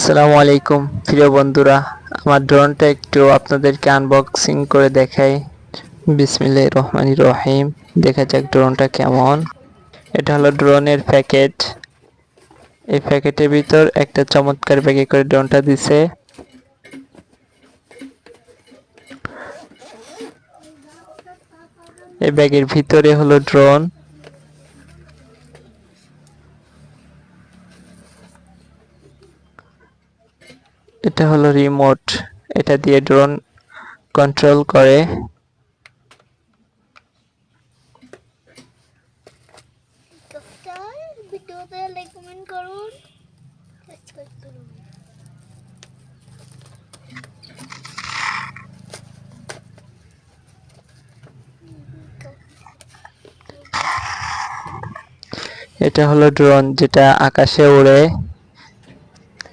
আসসালামু আলাইকুম প্রিয় বন্ধুরা, আমার ড্রোনটা একটু আপনাদেরকে আনবক্সিং করে দেখাই। বিসমিল্লাহির রহমানির রহিম। দেখা যাক ড্রোনটা কেমন। এটা হলো ড্রোনের প্যাকেট। এই প্যাকেটের ভিতর একটা চমৎকার ব্যাগে করে ড্রোনটা দিছে। এই ব্যাগের ভিতরে হলো ড্রোন। এটা হলো রিমোট, এটা দিয়ে ড্রোন কন্ট্রোল করে। ভিডিওতে লাইক কমেন্ট করুন, সাবস্ক্রাইব করুন। এটা হলো ড্রোন যেটা আকাশে ওড়ে।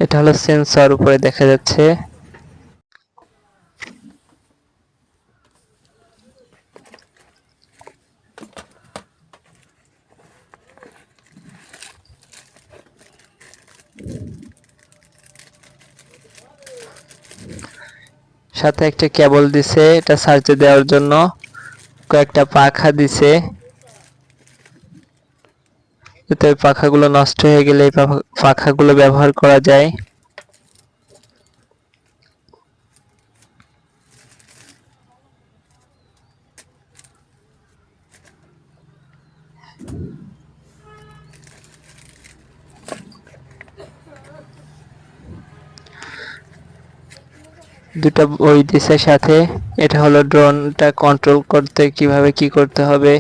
এটা হলো সেন্সর, উপরে দেখা যাচ্ছে। সাথে একটা কেবল দিছে, এটা চার্জে দেওয়ার জন্য। কয়েকটা পাখা দিছে, যাতে পাখাগুলো নষ্ট হয়ে গেলে এই পাখাগুলো ব্যবহার করা যায়। দুটা বই দিছে সাথে। এটা হলো ড্রোনটা কন্ট্রোল করতে কিভাবে কি করতে হবে,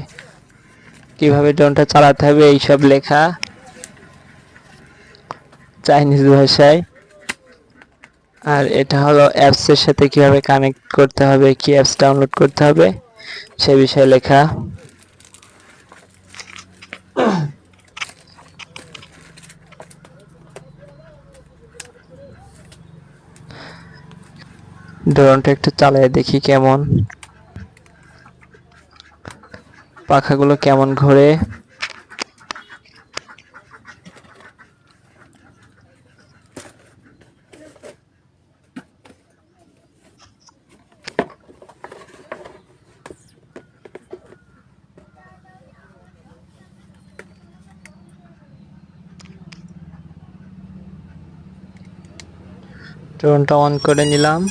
কিভাবে ড্রোনটা চালাতে হবে, এইসব লেখা চাইনিজ ভাষায়। আর এটা হলো অ্যাপস এর সাথে কিভাবে কানেক্ট করতে হবে, কি অ্যাপস ডাউনলোড করতে হবে সে বিষয়ে লেখা। ড্রোনটা একটু চালিয়ে দেখি কেমন, পাখাগুলো কেমন ঘোরে। ড্রোনটা অন করে নিলাম।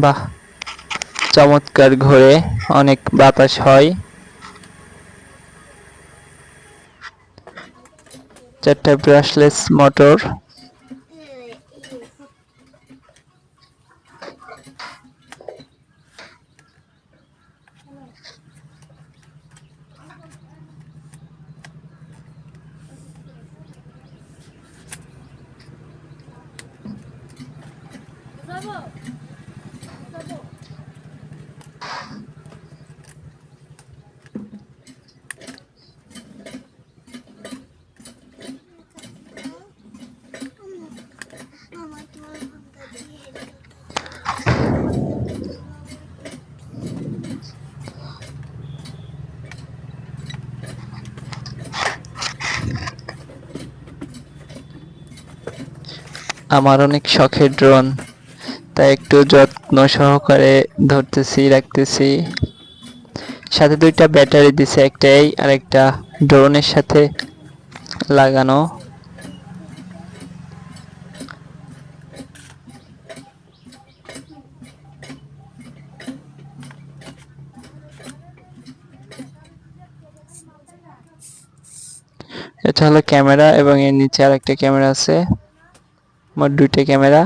বাহ, চমৎকার ঘোরে, অনেক বাতাস হয়। চারটা ব্রাশলেস মোটর। আমার অনেক শখের ড্রোন, তাই একটু যত্ন সহকারে ধরতেছি, রাখতেছি। সাথে দুইটা ব্যাটারি দিছে, একটাই আর একটা ড্রোনের সাথে লাগানো। এটা হলো ক্যামেরা এবং এর নিচে আর একটা ক্যামেরা আছে, মোট দুইটা ক্যামেরা।